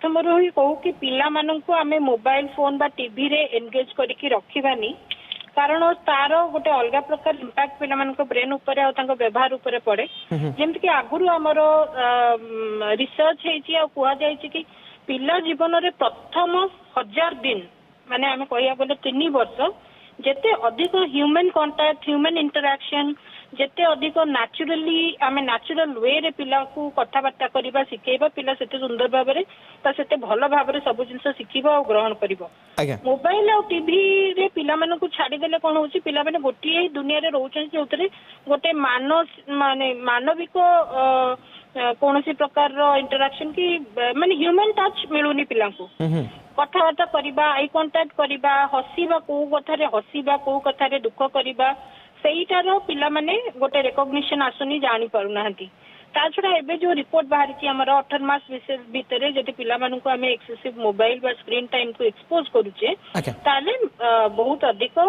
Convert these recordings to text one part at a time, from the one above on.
प्रथम ही कहू कि पिला माननकु आमे मोबाइल फोन बा टीवी रे एंगेज करके रखिबानी कारण तार गोटे अलग प्रकार इम्पैक्ट पिला मानक ब्रेन ऊपर आ तांको व्यवहार ऊपर पड़े जेमति कि आगुरु हमरो रिसर्च हेची आ कुआ जायछि कि पिला जीवन रे प्रथम 1000 दिन माने आमे कहिया बोले 3 वर्ष जेते अधिक ह्यूमन कांटेक्ट ह्यूमन इंटरैक्शन जेते अधिक नेचुरली आमे नेचुरल वे रे पिला को कथाबार्ता करबा सिखेबा पिला सेते सुंदर भाबरे ता सेते भलो भाबरे सब जिंस सिखिबा और ग्रहण करिवो मोबाइल और टीवी रे पिला माने को छाडी देले कोन होची पिला माने गोटी ही दुनिया रे रहउछन जोतरे गोटे माने मानविक कोनोसी प्रकार रो इंटरैक्शन की माने ह्यूमन टच मिलुनी पिला को कथाबार्ता करबा आई कांटेक्ट करबा हसीबा को कथारे हसीबा को कथारे दुख करबा सेईटार पिला माने गोटे रिकॉग्निशन आसुनी जानी पारुनाहांती ता छडा एबे जो रिपोर्ट बाहरी छी हमर 18 मास विशेष भितरे जति पिला मानकु हमें एक्सेसिव मोबाइल बा स्क्रीन टाइम को एक्सपोज करूचे ताले बहुत अधिक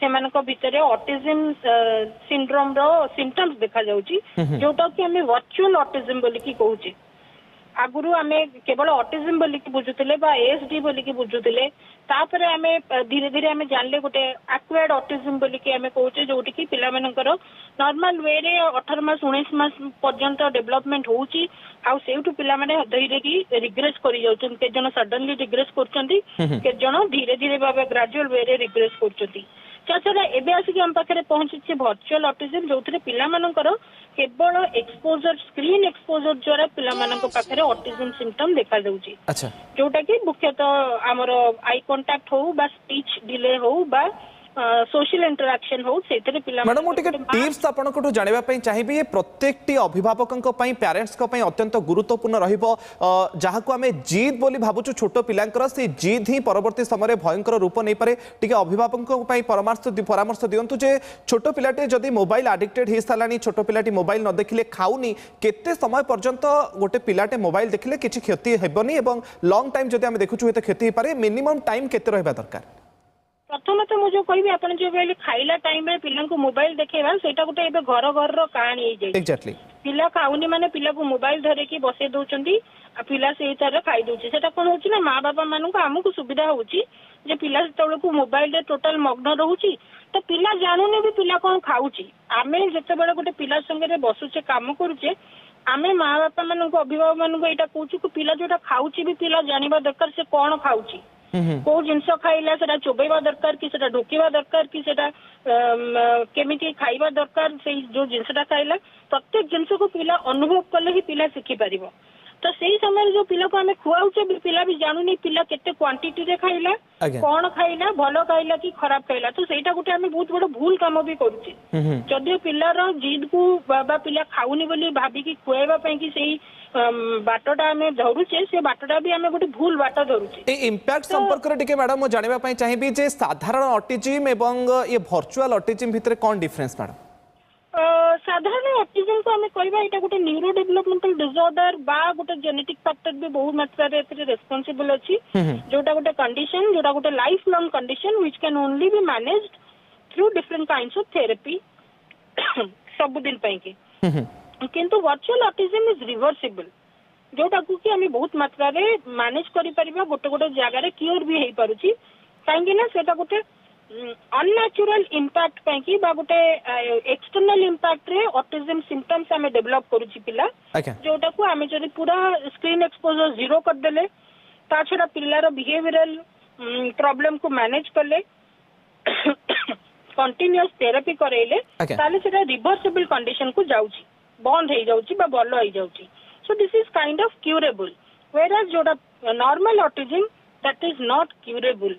सेमानको भितरे ऑटिज्म सिंड्रोम रो सिम्पटम्स देखा जाउची जोटा कि हमें वर्चुअल ऑटिज्म बोली की कहूचे आगुरु आमे केवल ऑटिज्म बोली की बुझुतले बा एएसडी बोली की बुझुतले तापर आमे धीरे धीरे आमे जानले गोटे एक्वायर्ड ऑटिज्म बोली की आमे कहूचे जोटी की पिला मानकर नॉर्मल वे रे 18 मास 19 मास पर्यंत डेवलपमेंट होउची आ सेउटु पिला माने धीरे की रिग्रेस करि जाउछन के जन सडनली रिग्रेस करछंती के जन धीरे धीरे बाबा ग्रेजुअल वे रे रिग्रेस करछंती चाचा एबे आसी हम पाखरे पहुंची वर्चुअल ऑटिज्म जोथरे पिला मानकर केवल एक्सपोजर स्क्रीन एक्सपोजर द्वारा पिला मानक पाखरे ऑटिज्म सिम्पटम देखा जाउची अच्छा जोटा कि मुख्यतः हमर आई कांटेक्ट हो बा स्पीच डिले हो बा सोशल इंटरैक्शन हो सेतरे पिला मैडम मोटे टिप्स आपण को जानिबा पई चाहिबे ये प्रत्येक टी अभिभावकन को पई पेरेंट्स को पई अत्यंत गुरुत्वपूर्ण रहिबो जहा को हमें जिद बोली भाबुछु छोटो पिलांकर से जिद ही परवर्ती समय भयंकर रूप नै पारे टिके अभिभावकन को पई परामर्श दियंतु जे छोटो पिलाटे जदी मोबाइल एडिक्टेड हे सालानी छोटो पिलाटी मोबाइल न देखिले खाउनी केते समय पर्यंत गोटे पिलाटे मोबाइल देखिले किछि क्षति हेबनी एवं लॉन्ग टाइम जदी हम देखुछु हेते क्षति हे पारे मिनिमम टाइम केते रहबा दरकार प्रथम तो मुझे कहबी आपन जो कहले खाइला टाइम रे पिला को मोबाइल देखेबा सेटा गोटे एबे घर घर रो कहानी हे जाय एग्जैक्टली पिला खाउनी माने पिला को मोबाइल धरे की बसे दोचंती आ पिला सेई तरह खाई दोची सेटा कोन होची ना माँ बापा मानु को हमकु सुविधा होची जे पिला तळ को मोबाइल रे टोटल मग्न रहूची तो पिला जानूनी भी पिला कोन खाउची आमे जते बेले गोटे पिला संगे रे बसुचे काम करूचे आमे माँ बापा मानु को अभिभावक मानु को एटा कहूची को पिला जोटा खाउची भी पिला जानिबा दरकार से कोन खाउची को जिनस खाइला सेटा चोबेबा दरकार कि सेटा ढोकीबा दरकार कि सेटा केमिति खाइबा दरकार से जो जिनसटा खाइला प्रत्येक जिनस को पिला अनुभव कले ही पिला सिखि परिबो तो सही समय जो पिला को हमें खुआउचे भी पिला भी जानूनी पिला केते क्वांटिटी रे खाइला कोन खाइला भलो खाइला कि खराब खाइला तो सेटा गुटे हमें बहुत बड़ भूल काम भी करूची जदि पिलार जिद को बाबा पिला खाउनी बोली भाबी कि खुआइबा पई कि सेही बाटोटा हमें धरुचे से बाटोटा भी हमें गोटे भूल बाट धरुचे ए इंपैक्ट संपर्क रे टिके मैडम मो जानिबा पई चाहिबी जे साधारण ऑटिज्म एवं ये वर्चुअल ऑटिज्म भितरे कोन डिफरेंस मैडम साधारण ऑटिज्म को हमें कहबा एटा गोटे न्यूरो डेवलपमेंटल डिसऑर्डर बा गोटे जेनेटिक फैक्टर भी बहुत मात्रा रे एते रिस्पांसिबल अछि जोटा गोटे कंडीशन जोटा गोटे life long condition which can only be managed through different kinds of therapy सब दिन पई के किंतु वर्चुअल ऑटिज्म इज रिवर्सिबल जोटा को कि हमें बहुत मात्रा रे मैनेज करि परिबा गोटे गोटे जगह रे क्योर भी हेई पारुची काहेकि ना सेटा गोटे अननेचुरल इंपैक्ट पई कि बा गोटे एक्सटर्नल इंपैक्ट रे ऑटिज्म सिम्पटम्स हमें डेवलप करूची पिला जोटा को हमें जदी पूरा स्क्रीन एक्सपोजर जीरो कर देले ता छडा पिल्लार बिहेवियरल प्रॉब्लम को मैनेज करले कंटीन्यूअस थेरेपी करेले ताले सेटा रिवर्सिबल कंडीशन को जाउची बंद हो जाउची बा बल्लो हो जाउची so this is kind of curable whereas जोटा normal autism that is not curable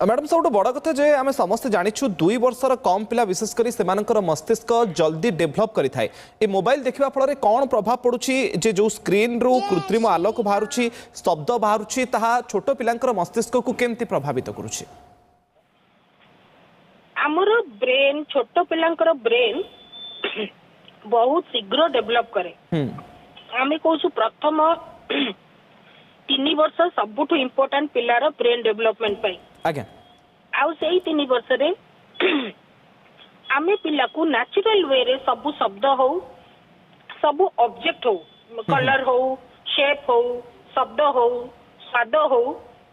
madam सब बड़ कथा जे आम समस्त जानिछु 2 वर्षर कम पिला विशेष करी सेमानकर मस्तिष्क जल्दी डेभलप करि थाए ए मोबाइल देखिबा फल रे कोन प्रभाव पडुछि जे जो स्क्रीन रो कृत्रिम आलोक बाहरुछि शब्द बाहरुछि ताहा छोटो पिलांकर मस्तिष्क को केमति प्रभावित करूछि हमर ब्रेन छोटो पिलांकर ब्रेन बहुत शीघ्र डेवलप करे आमे कहू प्रथम 3 वर्ष सबुठु इम्पोर्टेंट पिलार ब्रेन डेवलपमेंट पई आगे आउ सेही 3 वर्ष रे आमे पिला को नेचुरल वे रे सब शब्द हो सब ऑब्जेक्ट हो कलर हो शेप हो शब्द हो स्वाद हो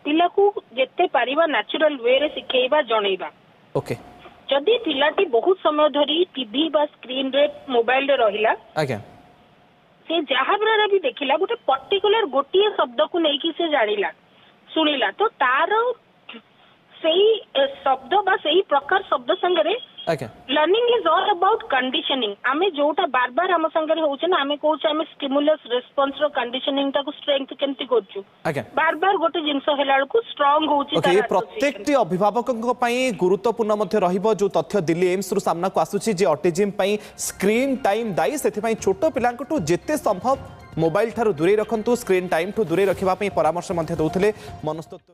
पिला को जेते पारिबा नेचुरल वे रे सिखेइबा जणैबा ओके जदि पिलाटी बहुत समय धरी टीवी बा स्क्रीन रे मोबाइल रे रहिला आज्ञा से जहाँ बेला भी देखिला गोटे पर्टिकुलर गोटे शब्द को लेकिन से जानिला शुणिला तो तार सही शब्द बा सही प्रकार शब्द संगे आज्ञा learning is all about conditioning आमे जोटा बार बार हम संगे होचे ना आमे कहूचे आमे स्टिमुलस रेस्पॉन्स रो कंडीशनिंग ताको स्ट्रेंथ केमती करछु आज्ञा बार बार गोटे जिंस हेला को स्ट्रांग होची ओके प्रत्येकटी अभिभावकों पई गुरुत्वपूर्ण मध्य रहिबो जो तथ्य दिल्ली एम्स रु सामना को आसुची जे ऑटिज्म पई स्क्रीन टाइम दाई सेति पई छोटो पिलांकटू जेते संभव मोबाइल ठारू दूरे रखंतु स्क्रीन टाइम ठू दूरे रखिबा पई परामर्श मध्य दउथले मनस्तत्व